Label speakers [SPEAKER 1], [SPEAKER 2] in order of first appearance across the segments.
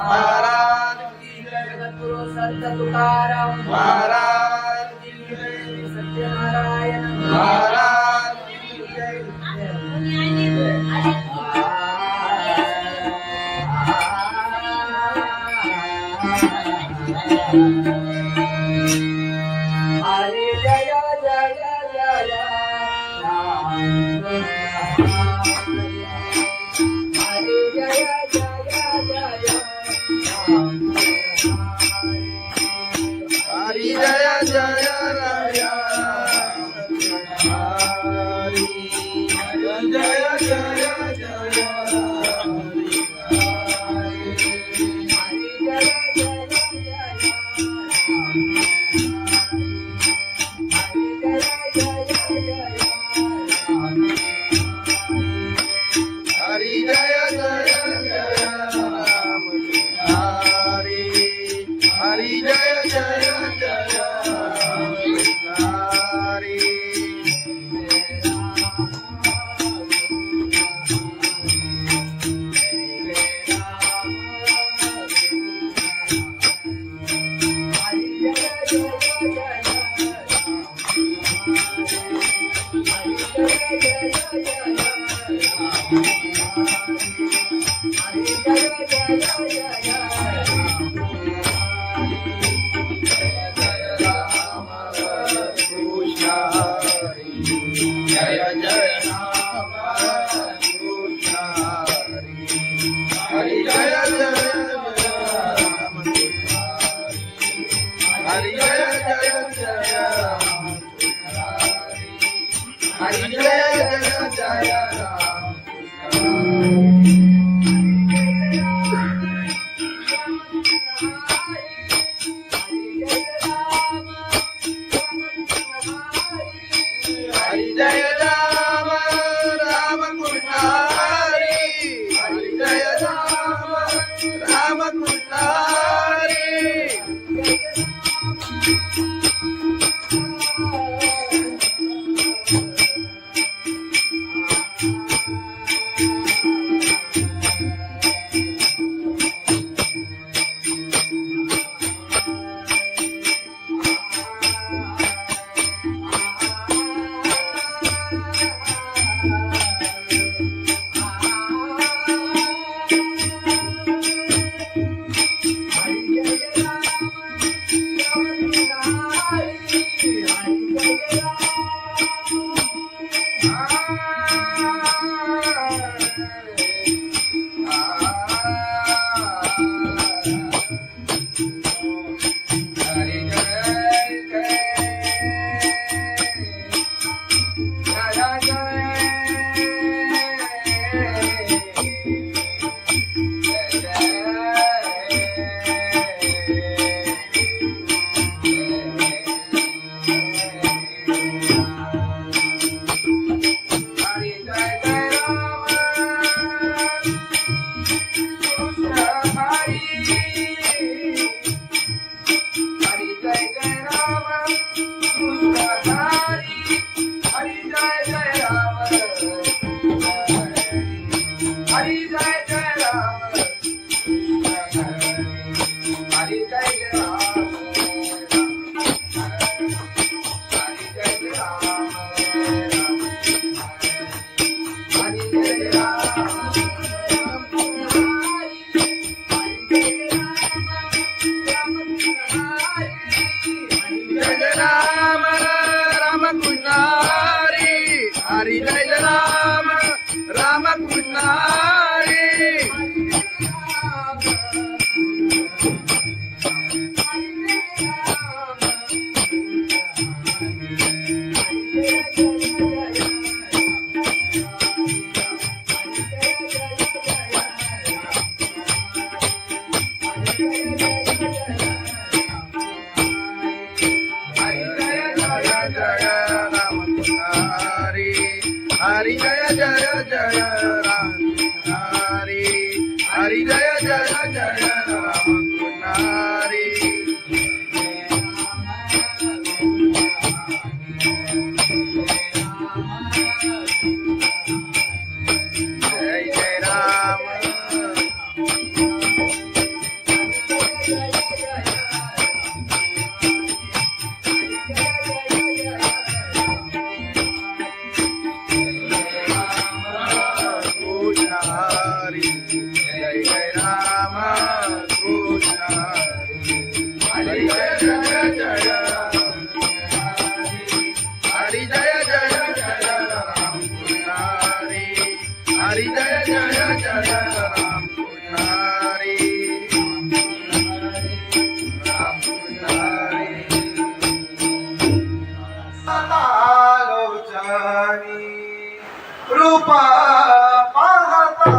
[SPEAKER 1] महाराज
[SPEAKER 2] की जय जगद्गुरु संत तुकाराम
[SPEAKER 1] महाराज की
[SPEAKER 2] जय सत्यनारायण
[SPEAKER 1] महाराज की जय
[SPEAKER 2] हरि जय जय जय राम हरि जय जय जय राम
[SPEAKER 1] हरि जय जय राया हरि जय जय जय हरि जय जय जय राम हरि हरि जय जय जय राम हरि जय जय राम कृष्ण हरि जय जय राम हरि जय जय राम हरि जय जय राम हरि जय राम राम कृष्ण हरि हरि जय राम राम कृष्ण हरि हरि जय राम राम कृष्ण हरि हरि जय जय जय राम हरि हरि जय जय जय राम हरि जय जय राम कृष्ण हरी जय जय जय हरी जय जय जय राम कृष्ण हरी जय जय जय राम कृष्ण राम कृष्ण आलोचनी रूपा पाहता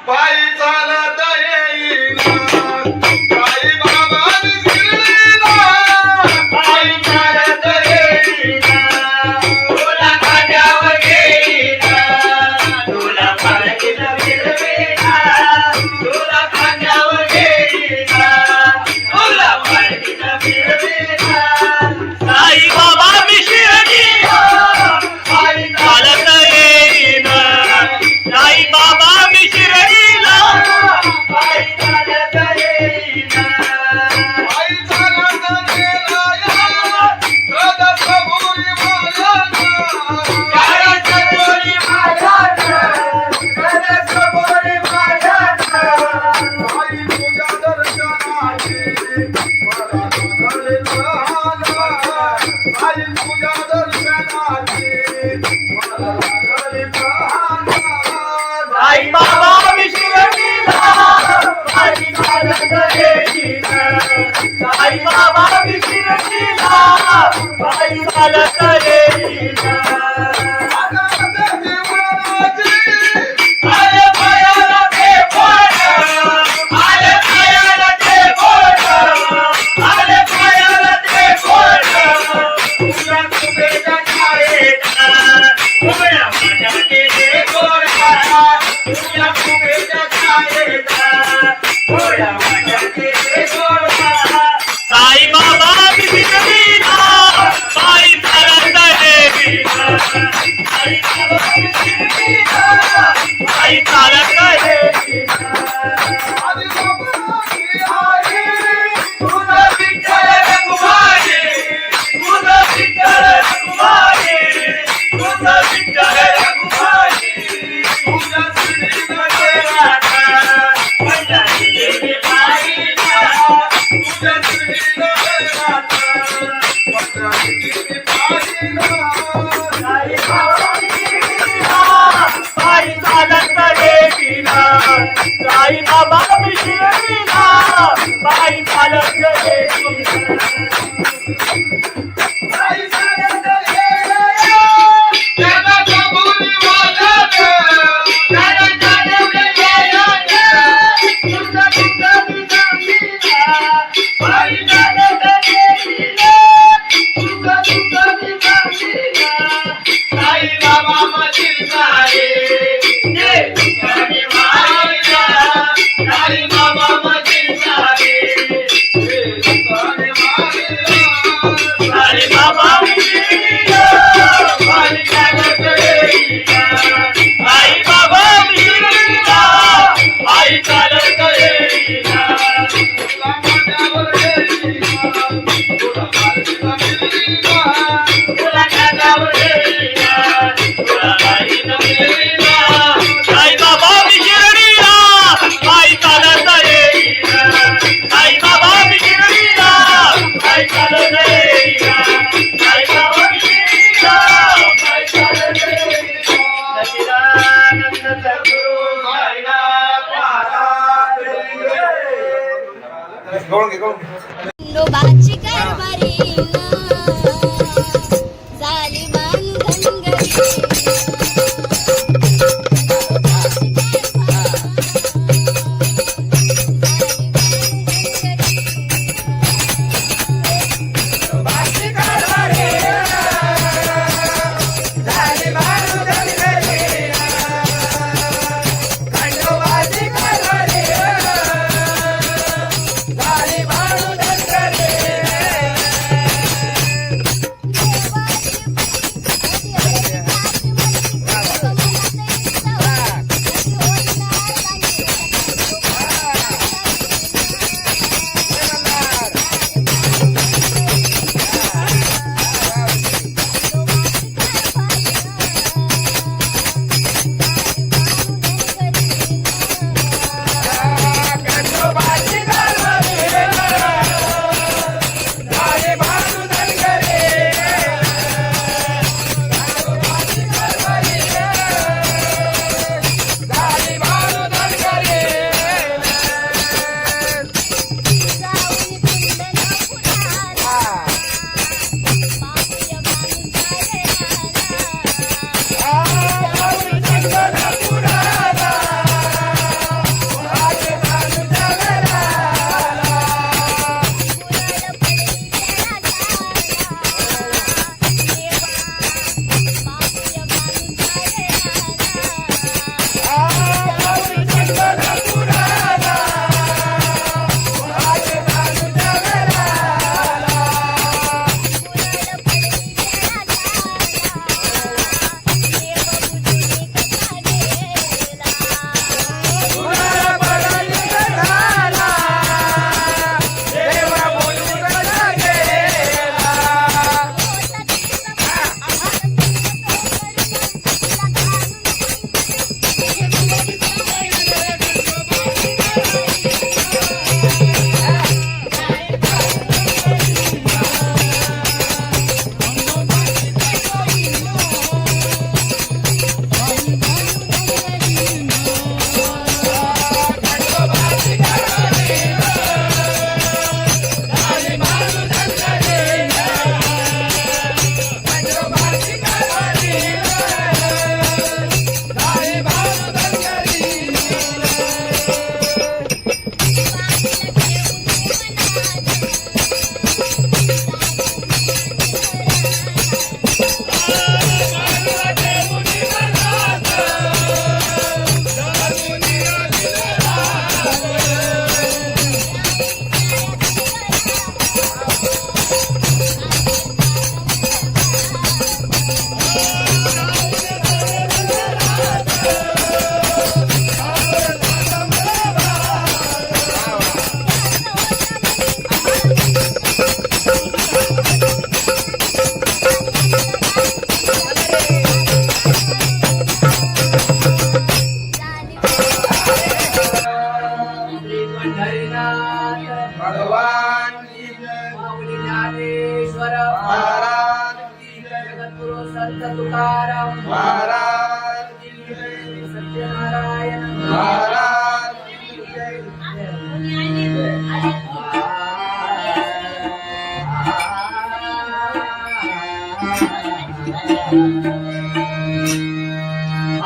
[SPEAKER 1] पायी चालत येईना, पायी बाबा शिर्डीला
[SPEAKER 2] बाई चालत येईना आले पायाला ते बोट आले पायाला ते बोट आले पायाला ते बोट तुला कुबेच्या छायेचा उभ्या माझ्याचे ते गोरा तुला कुबेच्या छायेचा उभ्या माझ्याचे ते गोरा साई बाबा बिगडीना बाई चालत येईना साई बाबा बिगडीना बाई चालत येईना तुझं विठ्ठल रघुमाई तुझं विठ्ठल रघुमाई तुझं विठ्ठल रघुमाई तुझ्या श्रीनगरात माझ्या देवी बाईला तुझ्या श्रीनगरात माझ्या देवी बाईला साई बाबा बिगडीना बाई चालत येईना साई बाबा बिगडीना बाई चालत येईना बाई चालत येईना त्याला कबुली वाजत त्याला जाणवले यायत तुझं तुझं बिगडीना बाई चालत येईना तुझं तुझं बिगडीना साई बाबा मधील सारे ते तुझ्याने मायला साई बाबा मधील सारे ते तुझ्याने मायला साई बाबा बिगडीना बाई चालत येईना साई बाबा बिगडीना बाई चालत येईना तुला माझ्यावर येईना तुला माझ्यावर येईना तुला माझ्यावर येईना तुला बाईनं मिळवीना साई बाबा बिगडीना बाई चालत येईना साई बाबा बिगडीना बाई चालत येईना साई बाबा बिगडीना बाई चालत येईना सच्चिदानंद सद्गुरु साईनाथ महाराज
[SPEAKER 1] गवळण घे गवळण घे.
[SPEAKER 3] खंडोबाची कारभारी झाली बांधनगरी
[SPEAKER 2] पंढरीनाथ
[SPEAKER 1] भगवान की जय
[SPEAKER 2] माऊली ज्ञानेश्वर
[SPEAKER 1] महाराज की जय
[SPEAKER 2] जगद्गुरु संत तुकाराम
[SPEAKER 1] महाराज की जय
[SPEAKER 2] सत्यनारायण
[SPEAKER 1] महाराज की जय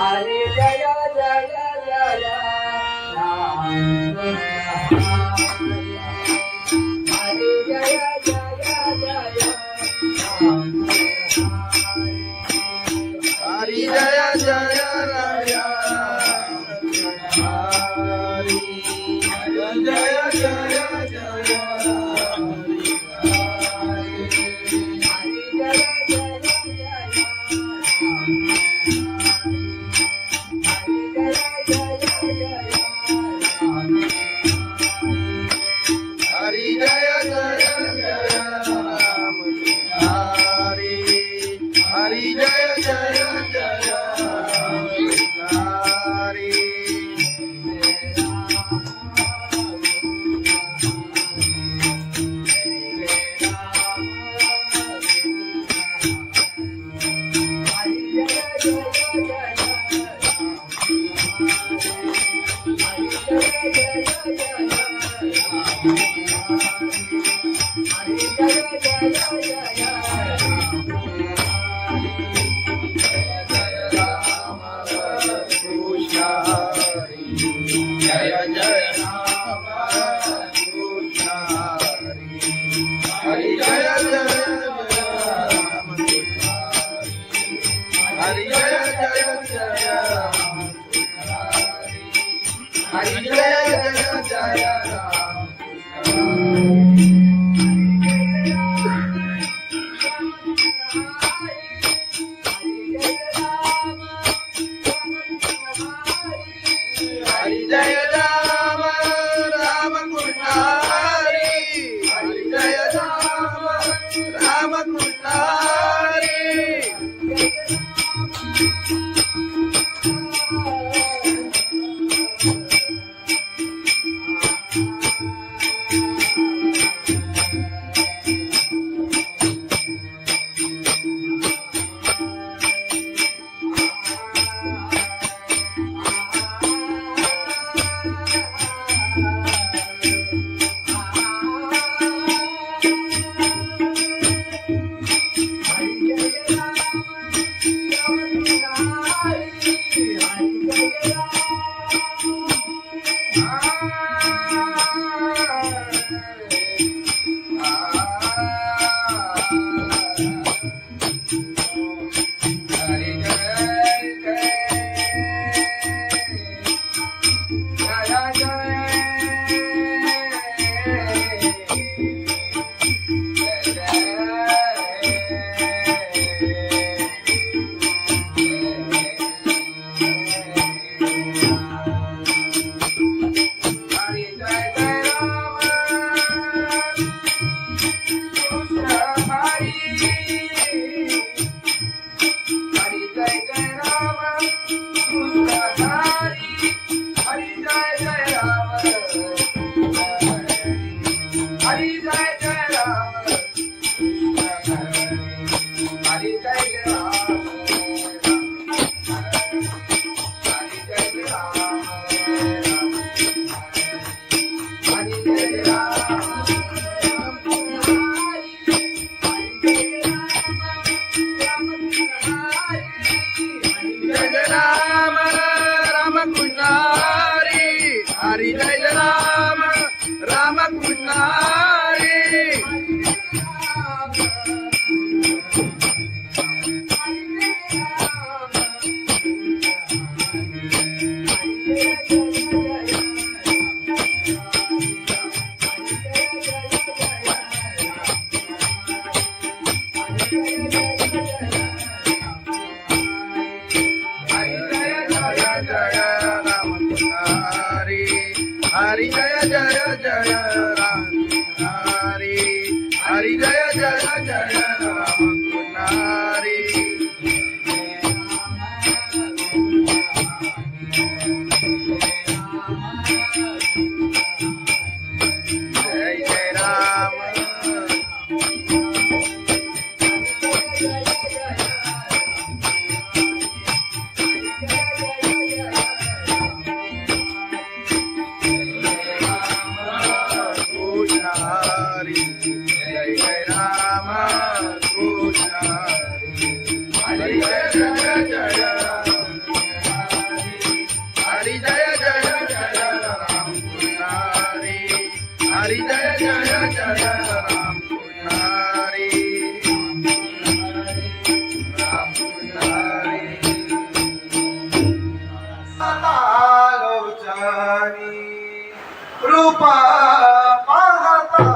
[SPEAKER 2] हरे जय जय जय राम हरे जय जय जय राम
[SPEAKER 1] हरि जय जय राम हरि जय जय जय राम हरि जय जय जय राम हरि हरि जय जय जय राम हरि कृष्ण हरि जय जय राम कृष्ण हरि जय जय राम हरि जय जय राम हरि जय जय राम हरि जय राम राम कृष्ण हरि हरि जय राम राम कृष्ण हरि हरि जय राम राम कृष्ण हरि हरि जय जय जय राम हरि हरि जय जय जय राम हरि हरी जय जय जय राम कृष्ण हरी राम कृष्ण हरी आलोचनी रूपा पाहता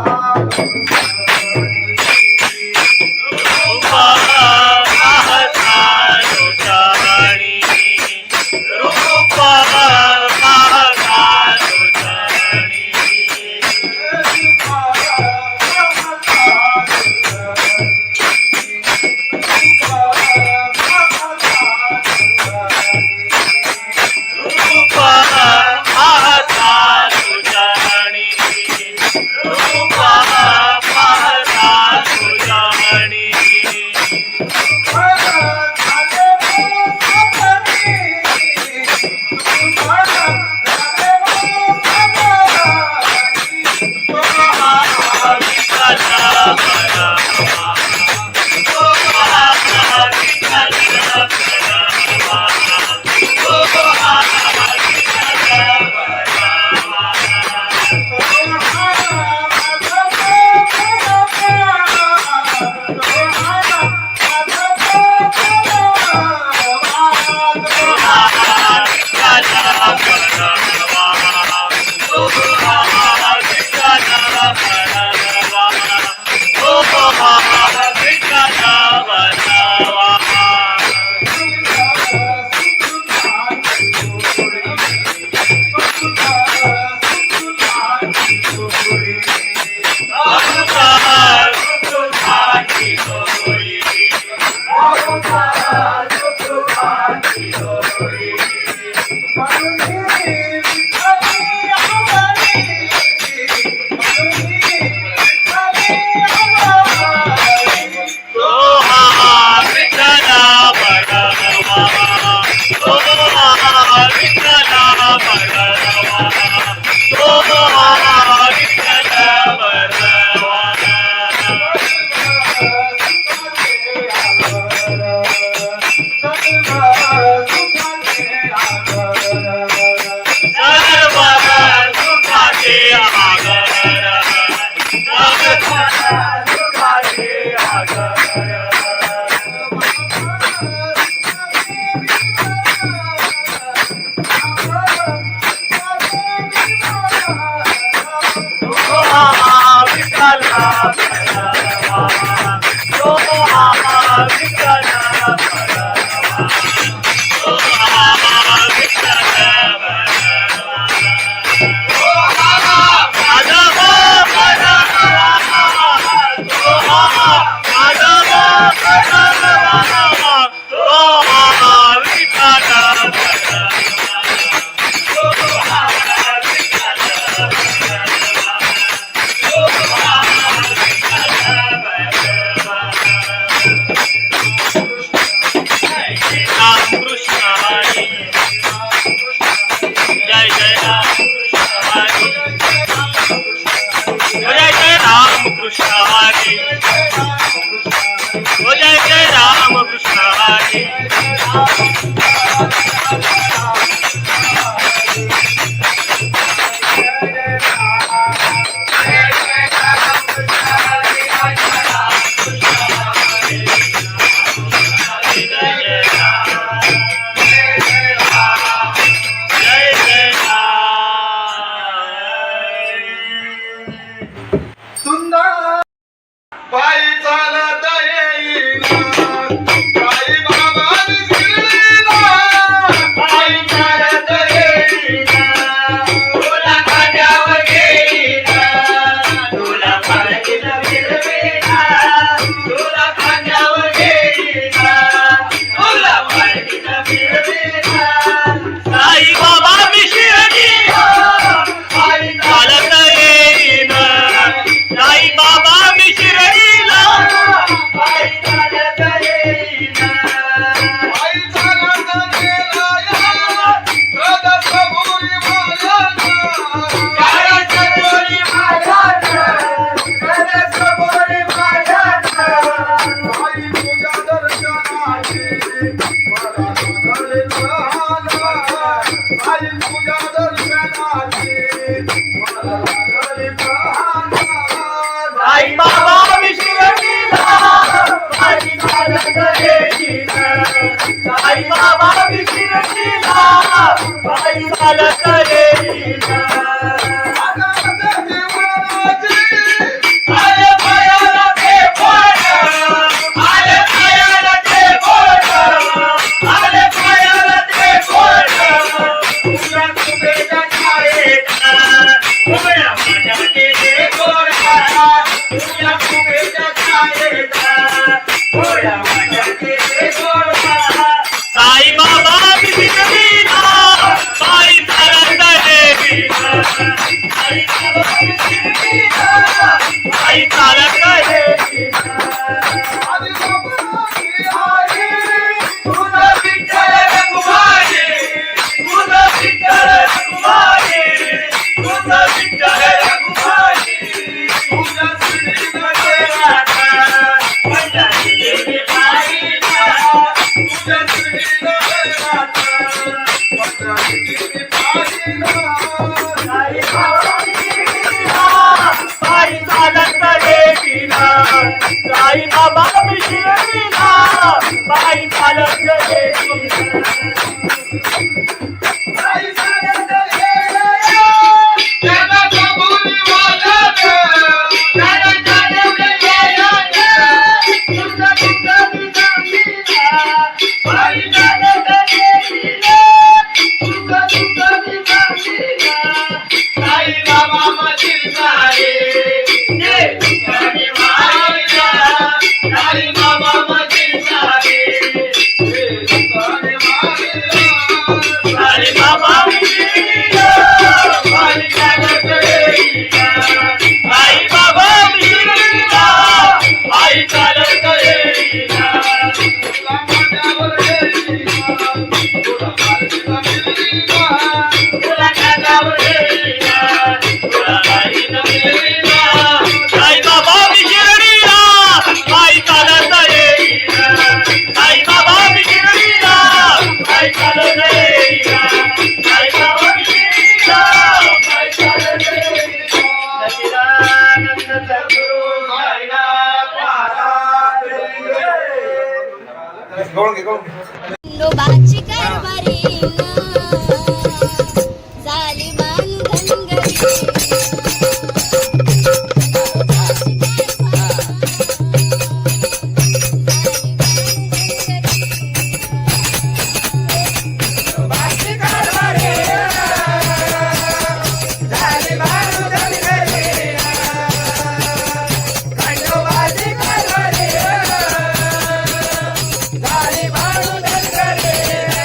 [SPEAKER 2] बाबा विशिरतीला बाई चालत येईना आले पायाला ते बोट आले पायाला ते बोट आले पायाला ते बोट तुझ्या कुबेच्या छायेत उभ्या माझ्या केले गोरा तुझ्या कुबेच्या छायेत उभ्या माझ्या केले गोरा साई बाबा विशिरतीला बाई चालत येईना साई बाबा विशिरतीला बाई चालत येईना तुझं विठ्ठल रघुमाई तुझं विठ्ठल रघुमाई तुझं विठ्ठल रघुमाई तुझ्या श्रीमध्ये राधा माझ्या देवी बाईला तुझ्या श्रीमध्ये राधा माझ्या देवी बाईला साई बाबा विशिरतीला बाई चालत येईना साई बाबा विशिरतीला बाई चालत येईना बाई चालत येईना त्याला कबुली वाजत त्याला जाणवलं येईना तुझं तुझं विसामीला बाई चालत येईना तुझं तुझं विसामीला साई बाबा मधील सारे जे तुझ्याने वाहिला साई बाबा मधील सारे जे तुझ्याने वाहिला साई बाबा विशिरतीला बाई चालत येईना साई बाबा विशिरतीला बाई चालत येईना तुला माझ्यावर येईना तुला माझ्या मिळीना तुला माझ्यावर येईना तुला बाईनं मिळीना साई बाबा विशिरतीला बाई चालत येईना साई बाबा विशिरतीला बाई चालत येईना साई बाबा विशिरतीला बाई चालत येईना सच्चिदानंद सद्गुरु साईनाथ महाराज
[SPEAKER 1] गवळण घे गवळण घे.
[SPEAKER 3] खंडोबाची कारभारी झाली बांधनगरी
[SPEAKER 2] झाली बाळू धनगरी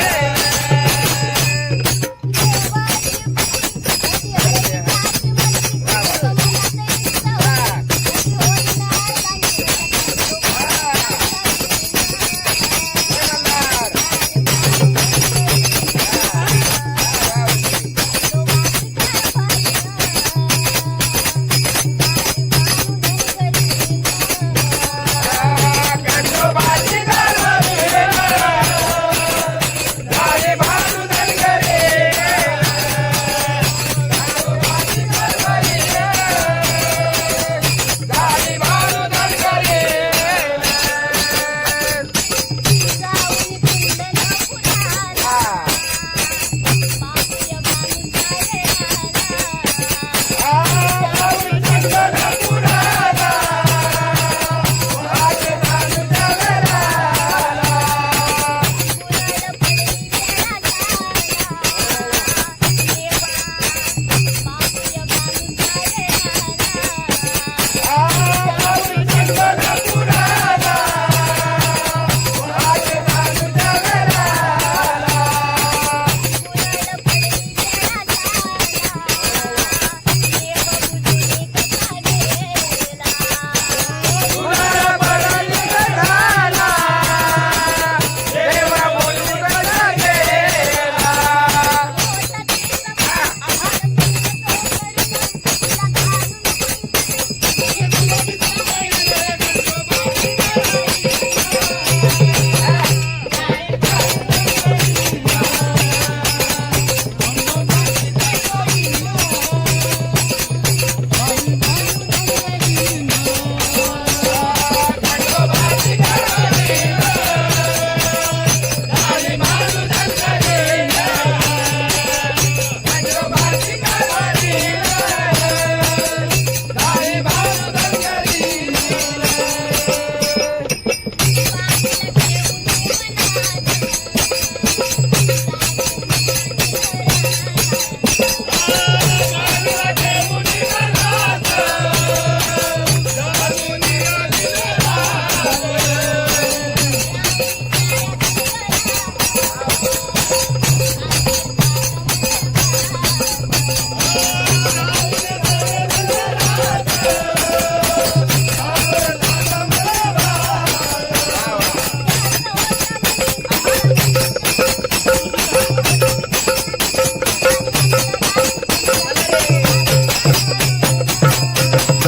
[SPEAKER 2] श्री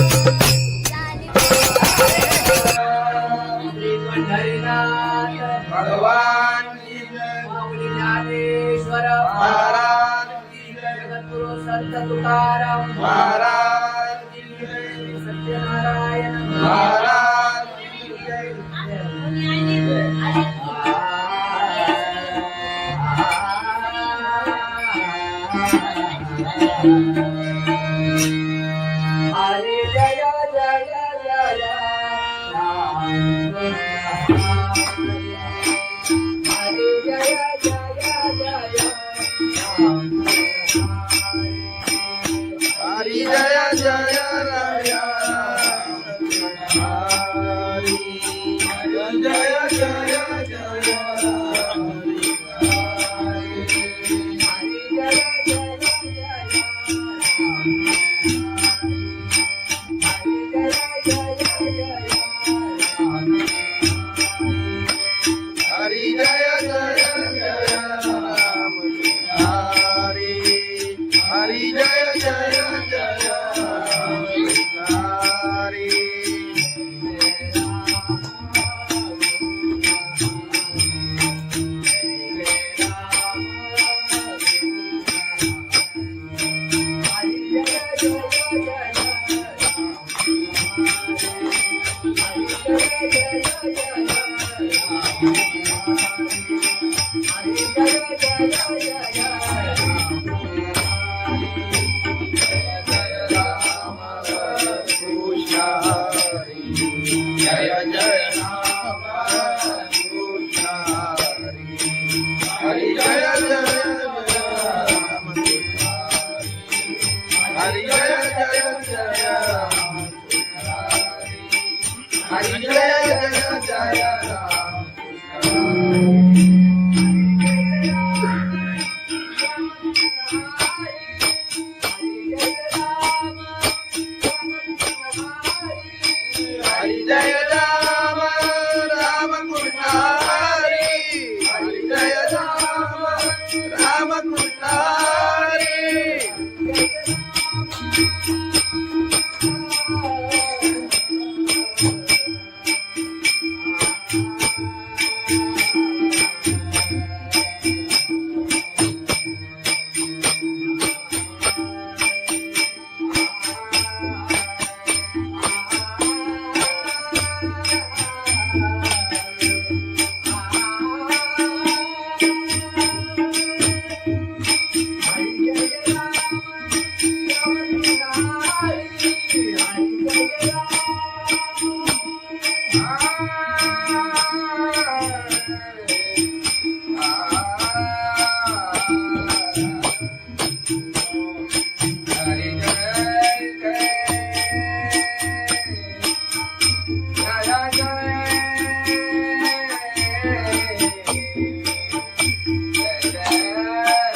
[SPEAKER 2] पंढरीनाथ
[SPEAKER 1] भगवान की जय
[SPEAKER 2] माऊली ज्ञानेश्वर
[SPEAKER 1] महाराज की जय
[SPEAKER 2] जगद्गुरु संत तुकाराम
[SPEAKER 1] महाराज की जय
[SPEAKER 2] सत्यनारायण
[SPEAKER 1] महाराज की जय
[SPEAKER 2] हरे जय जय जय राम हरे जय जय जय राम
[SPEAKER 1] हरि जय जय राय हरि जय जय जय हरि जय जय जय राम हरि हरि जय जय जय राम हरि कृष्ण हरि जय जय राम कृष्ण हरि जय जय राम हरि जय जय जय राम हरि जय जय जय राम हरि जय राम राम कृष्ण हरि हरि जय राम राम कृष्ण हरि